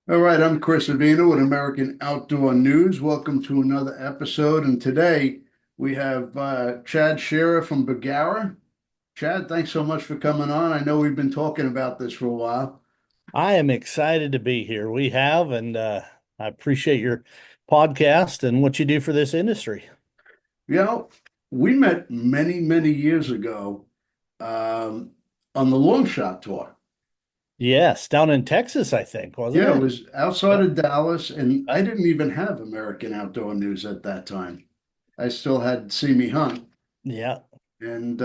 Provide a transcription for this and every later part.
All right, I'm Chris Avino with American Outdoor News. Welcome to another episode. And today we have Chad Schearer from Bergara. Chad, thanks so much for coming on. I know we've been talking about this for a while. I am excited to be here. We have, and I appreciate your podcast and what you do for this industry. You know, we met many, many years ago um, on the long shot tour. Yes, down in Texas, I think, wasn't Yeah, it it? was outside Yep. of Dallas, and I Yep. didn't even have American Outdoor News at that time. I still had See Me Hunt, Yeah. and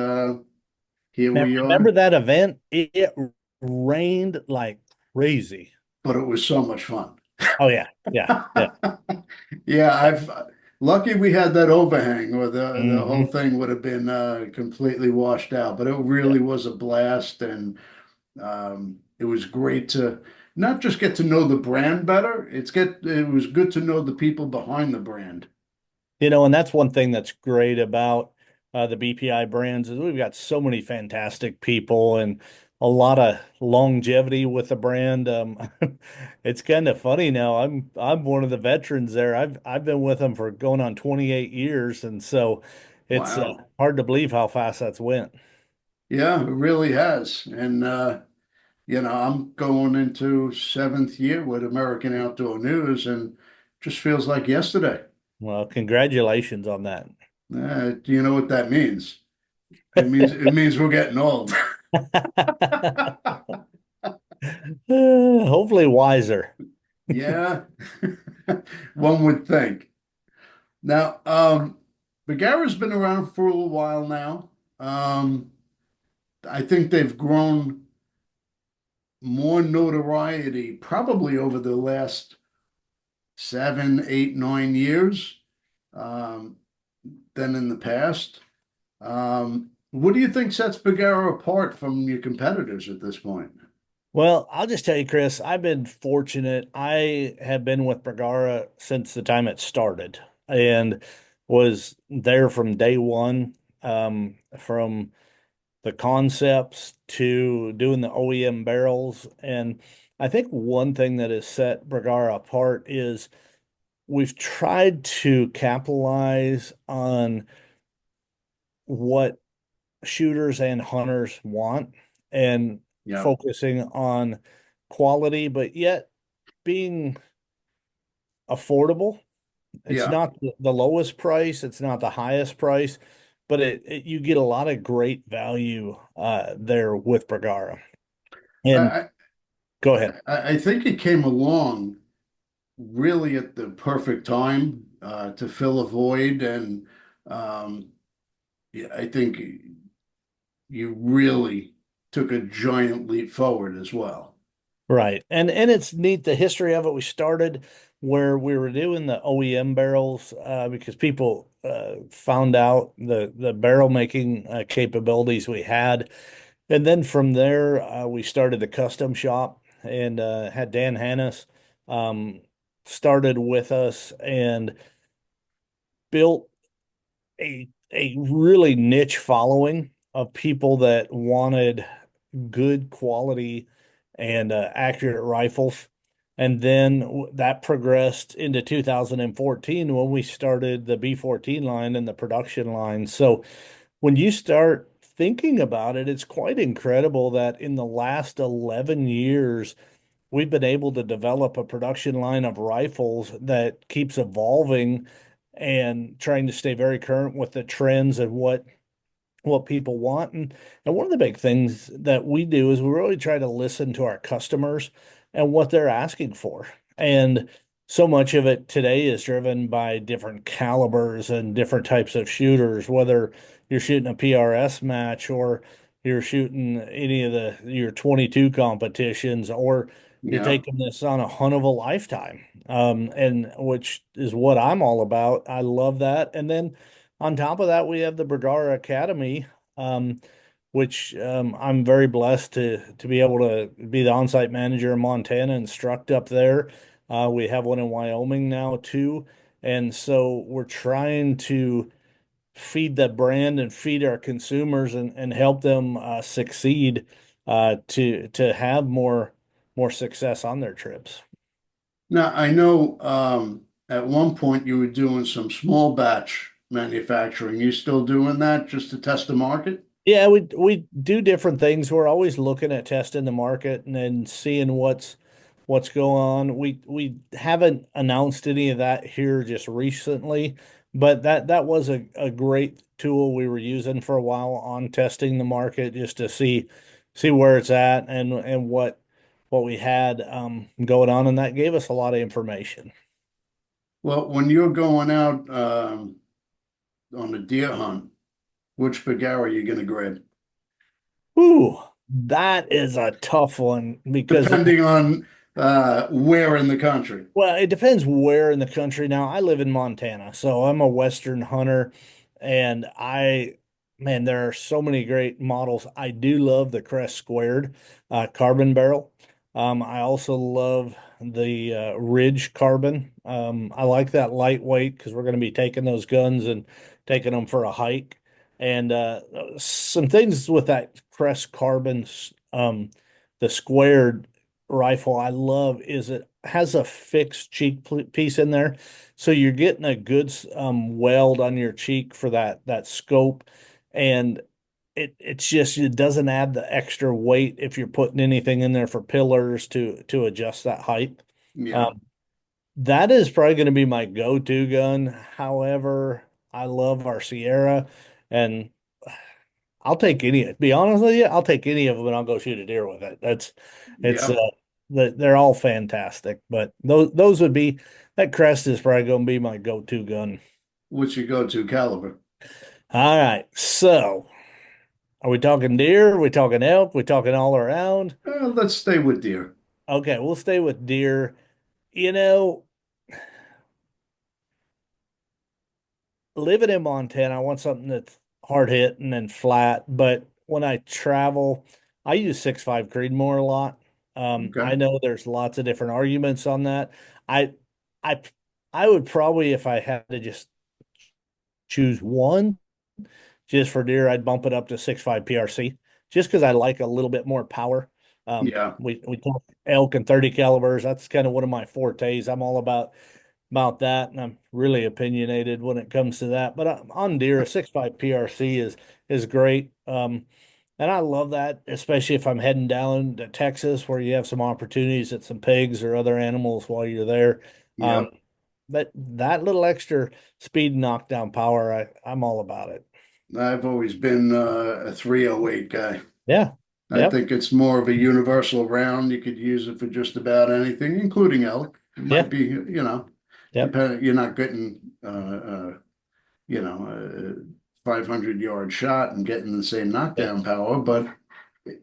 here Now, we remember are. that event? It rained like crazy. But it was so much fun. Oh yeah, yeah, yeah. Yeah, I've lucky we had that overhang, or the whole Hmm. thing would have been completely washed out. But it Yeah. really was a blast, and it was great to not just get to know the brand better. It was good to know the people behind the brand. And that's one thing that's great about the BPI brands is we've got so many fantastic people and a lot of longevity with the brand. It's kind of funny now. I'm one of the veterans there. I've been with them for going on 28 years, and so it's Wow. hard to believe how fast that's went. Yeah, it really has. And I'm going into seventh year with American Outdoor News, and just feels like yesterday. Well, congratulations on that. Do you know what that means? It means we're getting old. Hopefully wiser. Yeah, one would think. Now, Bergara's been around for a little while now. Um, I think they've grown more notoriety probably over the last 7, 8, 9 years um, than in the past. What do you think sets Bergara apart from your competitors at this point? Well, I'll just tell you, Chris, I've been fortunate. I have been with Bergara since the time it started and was there from day one, from the concepts to doing the OEM barrels. And I think one thing that has set Bergara apart is we've tried to capitalize on what shooters and hunters want and Yeah, focusing on quality, but yet being affordable. It's yeah. not the lowest price, it's not the highest price, but you get a lot of great value there with Bergara. And I, go I ahead. I think it came along really at the perfect time to fill a void, and um, yeah, I think you really took a giant leap forward as well. Right. And it's neat the history of it. We started where we were doing the OEM barrels because people found out the barrel making capabilities we had. And then from there, we started the custom shop and had Dan Hannes um, started with us and built a really niche following of people that wanted good quality and accurate rifles. And then that progressed into 2014 when we started the B14 line and the production line. So when you start thinking about it, it's quite incredible that in the last 11 years, we've been able to develop a production line of rifles that keeps evolving and trying to stay very current with the trends and what people want. And one of the big things that we do is we really try to listen to our customers and what they're asking for. And so much of it today is driven by different calibers and different types of shooters, whether you're shooting a PRS match or you're shooting any of your 22 competitions or you're Yeah. taking this on a hunt of a lifetime. And which is what I'm all about. I love that. And then on top of that, we have the Bergara Academy, um, which I'm very blessed to be able to be the on-site manager in Montana, instruct up there. We have one in Wyoming now too, and so we're trying to feed the brand and feed our consumers and help them succeed to have more success on their trips. Now, I know at one point you were doing some small batch manufacturing. You still doing that just to test the market? Yeah, we do different things. We're always looking at testing the market and then seeing what's going on. We haven't announced any of that here just recently, but that was a great tool we were using for a while on testing the market just to see where it's at and what we had going on, and that gave us a lot of information. Well, when you're going out on a deer hunt, which Bergara are you going to grab? Ooh, that is a tough one because Depending on where in the country. well, it depends where in the country. Now, I live in Montana, so I'm a Western hunter, and man, there are so many great models. I do love the Crest Squared carbon barrel. I also love the Ridge carbon. I like that lightweight because we're going to be taking those guns and taking them for a hike. And some things with that Crest carbon, the squared rifle I love is it has a fixed cheek piece in there, so you're getting a good weld on your cheek for that scope, and it's just it doesn't add the extra weight if you're putting anything in there for pillars to adjust that height. Yeah, Um, that is probably going to be my go-to gun. However, I love our Sierra, and I'll take any. To be honest with you, I'll take any of them, and I'll go shoot a deer with it. It's yeah. they're all fantastic, but those would be that Crest is probably going to be my go-to gun. What's your go-to caliber? All right, so are we talking deer? Are we talking elk? We talking all around? Let's stay with deer. Okay, we'll stay with deer. You know, living in Montana, I want something that's hard hitting and flat. But when I travel, I use 6.5 Creedmoor a lot. Okay. I know there's lots of different arguments on that. I, I, I would probably, if I had to just choose one, just for deer, I'd bump it up to 6.5 PRC, just because I like a little bit more power. Yeah, We talk elk and 30 calibers. That's kind of one of my fortes. I'm all about that, and I'm really opinionated when it comes to that. But on deer, a 6.5 PRC is great. And I love that, especially if I'm heading down to Texas where you have some opportunities at some pigs or other animals while you're there. Um, yep. that little extra speed knockdown power, I'm all about it. I've always been a 308 guy. Yeah. I Yep. think it's more of a universal round. You could use it for just about anything, including elk. It might Yeah. be, Yep. depending, you're not getting, you know, a 500-yard shot and getting the same Yeah. knockdown power, but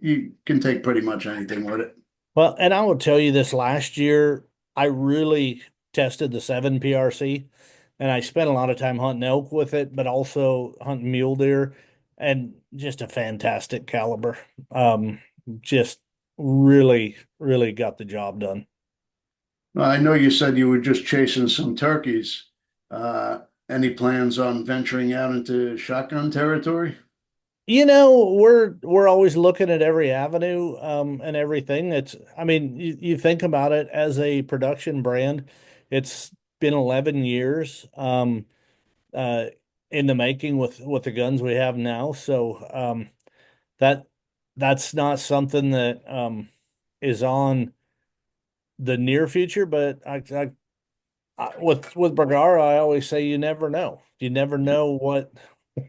you can take pretty much anything with it. Well, and I will tell you this last year, I really tested the 7 PRC and I spent a lot of time hunting elk with it, but also hunting mule deer and just a fantastic caliber. Um, just really got the job done. I know you said you were just chasing some turkeys. Uh, any plans on venturing out into shotgun territory? We're always looking at every avenue and everything. I mean, you think about it as a production brand, it's been 11 years. Uh, in the making with the guns we have now. So that that's not something that is on the near future. But with Bergara, I always say you never know. You never know what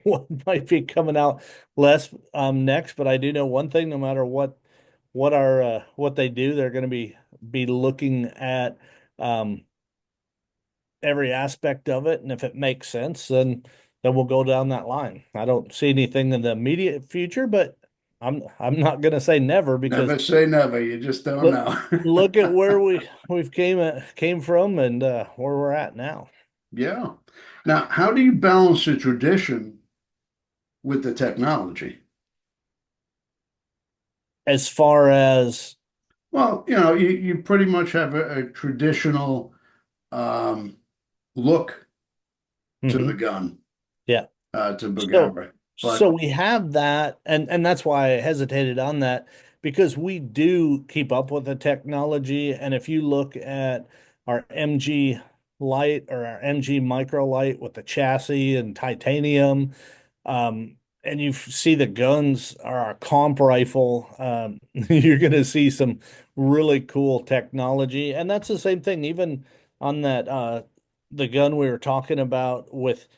what might be coming out less next. But I do know one thing: no matter what they do, they're going to be looking at um, every aspect of it, and if it makes sense, then we'll go down that line. I don't see anything in the immediate future, but I'm not going to say never because Never say never. You just don't look know. look at where we've came from and where we're at now. Yeah. Now, how do you balance the tradition with the technology? As far as Well, you pretty much have a traditional um, look to the mhm, gun, yeah. to So Bergara. so But we have that, and that's why I hesitated on that because we do keep up with the technology, and if you look at our MG light or our MG micro light with the chassis and titanium. And you see the guns are our comp rifle. You're going to see some really cool technology. And that's the same thing, even on that, the gun we were talking about with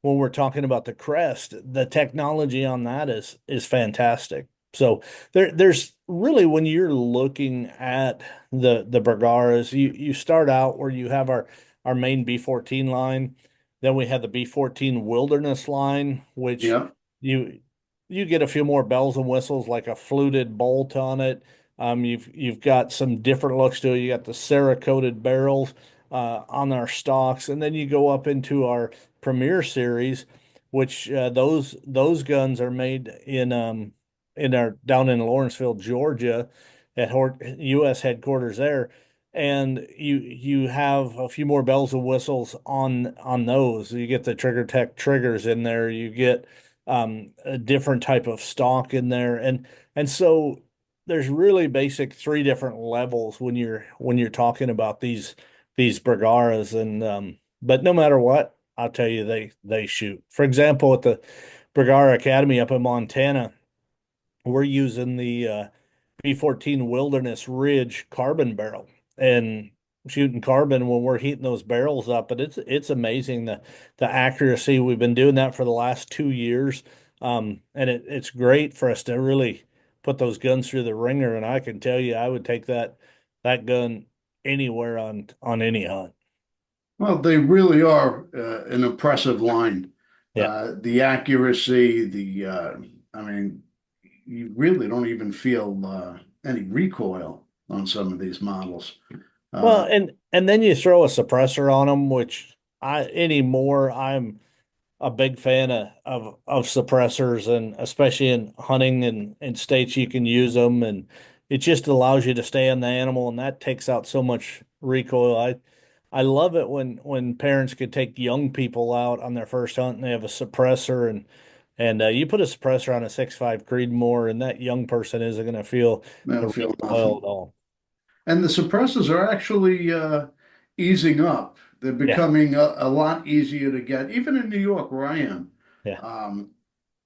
when we're talking about the crest, the technology on that is fantastic. So there's really when you're looking at the Bergaras, you start out where you have our main B14 line, then we have the B14 Wilderness line, which Yeah. you you get a few more bells and whistles like a fluted bolt on it. You've got some different looks to it. You got the Cerakoted barrels on our stocks, and then you go up into our Premier series, which those guns are made in our down in Lawrenceville, Georgia, at U.S. headquarters there, and you have a few more bells and whistles on those. You get the Trigger Tech triggers in there. You get a different type of stock in there, and so there's really basic three different levels when you're talking about these Bergaras, and but no matter what, I'll tell you they shoot. For example, at the Bergara Academy up in Montana, we're using the B14 Wilderness Ridge carbon barrel and shooting carbon when we're heating those barrels up. But it's amazing the accuracy. We've been doing that for the last 2 years. And it's great for us to really put those guns through the ringer. And I can tell you, I would take that gun anywhere on any hunt. Well, they really are an impressive line. Yeah. The accuracy, I mean, you really don't even feel any recoil on some of these models. Well, Uh, and then you throw a suppressor on them, which I anymore I'm a big fan of suppressors, and especially in hunting and in states you can use them, and it just allows you to stay on the animal, and that takes out so much recoil. I love it when parents could take young people out on their first hunt and they have a suppressor, and you put a suppressor on a 6.5 Creedmoor, and that young person isn't going to feel they the don't feel recoil nothing. at all. And the suppressors are actually easing up. They're Yeah, becoming a lot easier to get, even in New York, where I am. yeah, Um,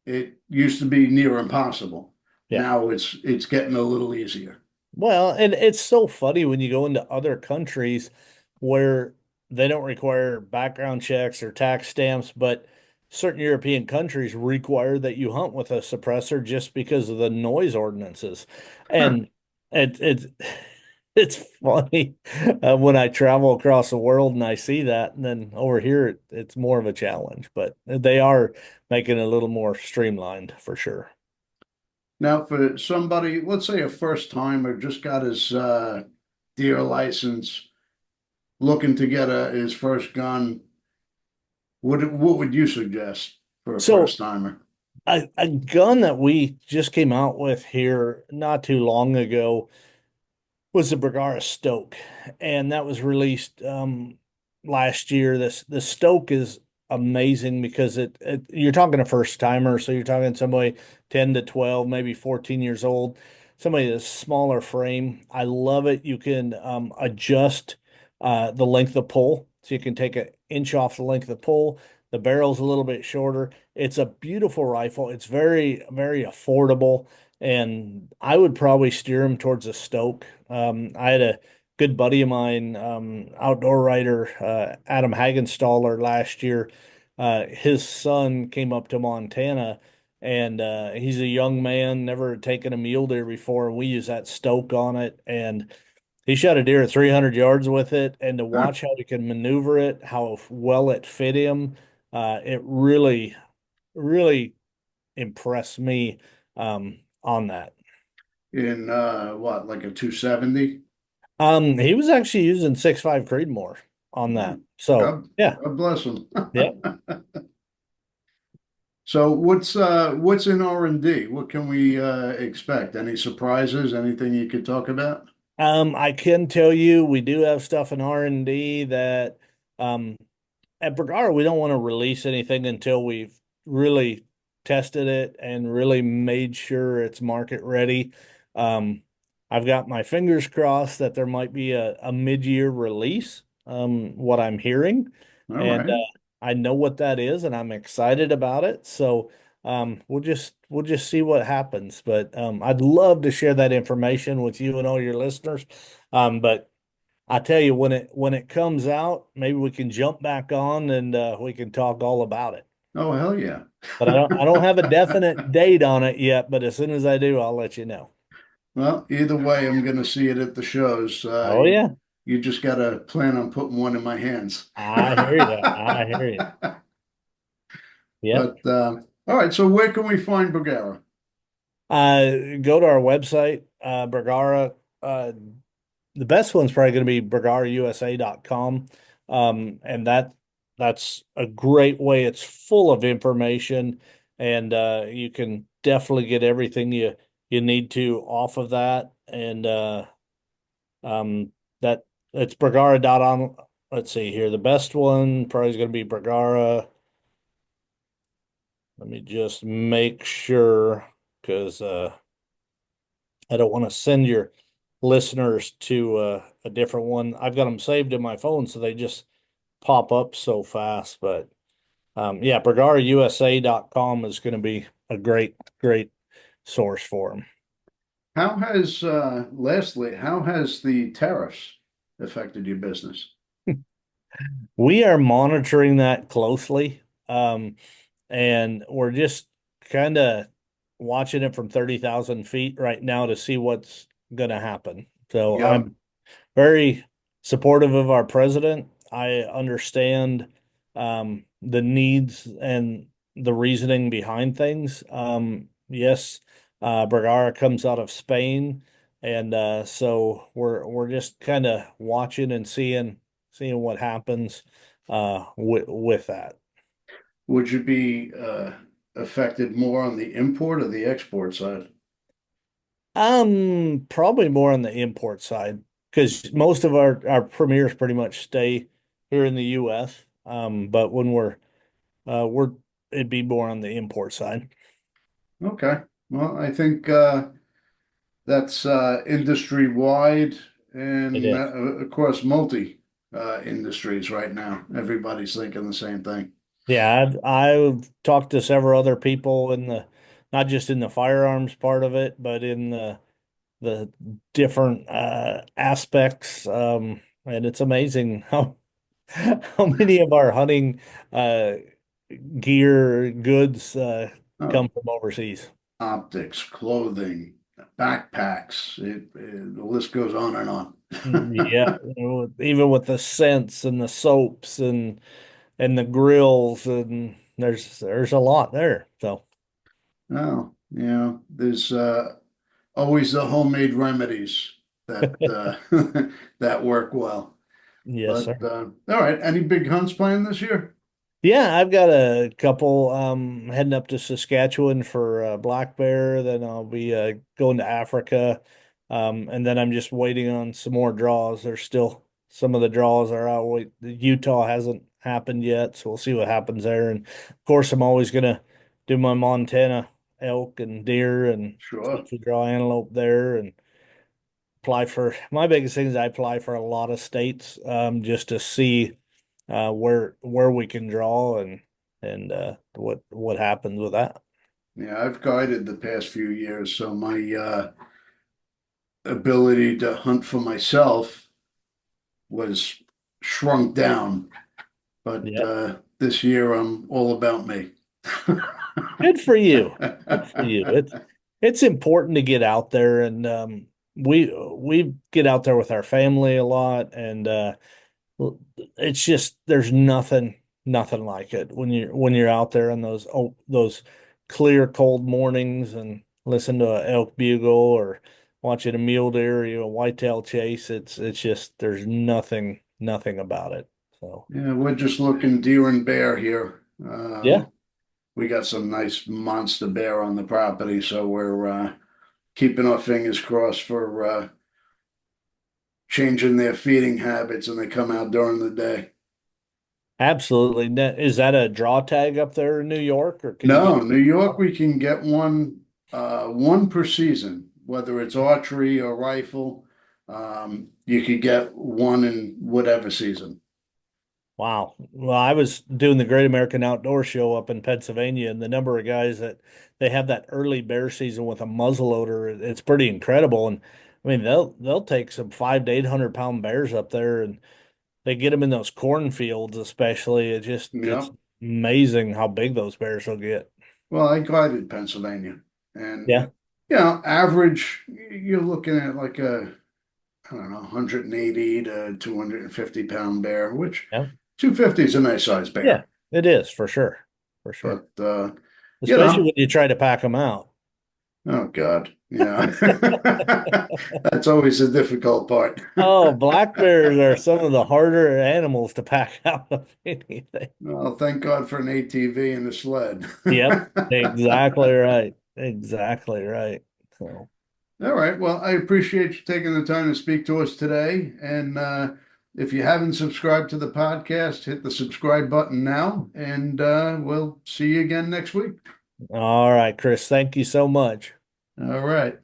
it used to be near impossible. yeah. Now it's getting a little easier. Well, and it's so funny when you go into other countries where they don't require background checks or tax stamps, but certain European countries require that you hunt with a suppressor just because of the noise ordinances. Huh. And it it's funny when I travel across the world and I see that, and then over here it's more of a challenge, but they are making it a little more streamlined for sure. Now, for somebody, let's say a first timer just got his deer license, looking to get his first gun, what would you suggest for a So first timer? a gun that we just came out with here not too long ago was the Bergara Stoke, and that was released last year. This the Stoke is amazing because you're talking a first timer, so you're talking somebody 10 to 12, maybe 14 years old, somebody that's smaller frame. I love it. You can adjust the length of pull, so you can take an inch off the length of pull. The barrel's a little bit shorter. It's a beautiful rifle. It's very, very affordable, and I would probably steer him towards a Stoke. I had a good buddy of mine, outdoor writer, Adam Hagenstaller last year. His son came up to Montana, and he's a young man, never taken a mule deer before. And we use that Stoke on it, and he shot a deer at 300 yards with it. And to Huh. watch how he can maneuver it, how well it fit him, it really, really impressed me on that. In what, like a 270? He was actually using 6.5 Creedmoor on that. So God, yeah, God bless him. yeah. So what's in R&D? What can we expect? Any surprises? Anything you could talk about? I can tell you we do have stuff in R&D that um at Bergara we don't want to release anything until we've really tested it and really made sure it's market ready. Um, I've got my fingers crossed that there might be a mid-year release what I'm hearing, All and right. I know what that is, and I'm excited about it. So we'll just see what happens. But I'd love to share that information with you and all your listeners. But I tell you, when it comes out, maybe we can jump back on and we can talk all about it. Oh, hell yeah. But I don't have a definite date on it yet, but as soon as I do, I'll let you know. Well, either way, I'm going to see it at the shows. Oh yeah, You just got to plan on putting one in my hands. I hear you. I hear you. Yep. But all right, so where can we find Bergara? Go to our website, Bergara. The best one's probably going to be bergarausa.com. And that's a great way. It's full of information, and you can definitely get everything you need to off of that. And that it's Bergara dot on. Let's see here. The best one probably is going to be Bergara. Let me just make sure because I don't want to send your listeners to a different one. I've got them saved in my phone, so they just pop up so fast. But yeah, bergarausa.com is going to be a great source for them. Lastly, how has the tariffs affected your business? We are monitoring that closely, and we're just kind of watching it from 30,000 feet right now to see what's going to happen. So Yep. I'm very supportive of our president. I understand the needs and the reasoning behind things. Yes, Bergara comes out of Spain, and so we're just kind of watching and seeing what happens with that. Would you be affected more on the import or the export side? Probably more on the import side because most of our premieres pretty much stay here in the U.S. But when we're it'd be more on the import side. Okay. Well, I think that's industry wide It and is. of course multi industries right now. Everybody's thinking the same thing. Yeah, I've talked to several other people in the not just in the firearms part of it, but in the different aspects. And it's amazing how how many of our hunting gear goods Oh, come from overseas. optics, clothing, backpacks. The list goes on and on. Yeah, even with the scents and the soaps and the grills and there's a lot there. So Oh, yeah. There's always the homemade remedies that that work well. yes, But sir. all right, any big hunts planned this year? Yeah, I've got a couple heading up to Saskatchewan for black bear, then I'll be going to Africa. And then I'm just waiting on some more draws. There's still some of the draws are out. Wait, Utah hasn't happened yet, so we'll see what happens there. And of course, I'm always gonna do my Montana elk and deer and see Sure. if we draw antelope there and apply for my biggest thing is I apply for a lot of states just to see where we can draw and what happens with that. Yeah, I've guided the past few years, so my ability to hunt for myself was shrunk down. But Yep. this year I'm all about me. Good for you. Good for you. It's important to get out there and we get out there with our family a lot and it's just there's nothing like it when you're out there on those clear cold mornings and listen to an elk bugle or watching a mule deer or a whitetail chase. It's just there's nothing about it. So Yeah, we're just looking deer and bear here. yeah, We got some nice monster bear on the property, so we're keeping our fingers crossed for changing their feeding habits and they come out during the day. absolutely. Is that a draw tag up there in New York or can you No, get New York, we can get one per season, whether it's archery or rifle. you could get one in whatever season. Wow. Well, I was doing the Great American Outdoor Show up in Pennsylvania, and the number of guys that they have that early bear season with a muzzleloader, it's pretty incredible. And I mean, they'll take some 5 to 800 pound bears up there, and they get them in those cornfields, especially. It's Yeah. amazing how big those bears will get. Well, I guided Pennsylvania, and Yeah. average, you're looking at like a, I don't know, 180 to 250 pound bear, which Yeah. 250 is a nice size Yeah. bear. It is for sure. For sure. But you Especially know, when you try to pack them out. oh God, yeah, that's always a difficult part. Oh, black bears are some of the harder animals to pack out of anything. Well, thank God for an ATV and a sled. Yep, exactly right. Exactly right. So, All right. Well, I appreciate you taking the time to speak to us today. And if you haven't subscribed to the podcast, hit the subscribe button now, and we'll see you again next week. all right, Chris, thank you so much. All right.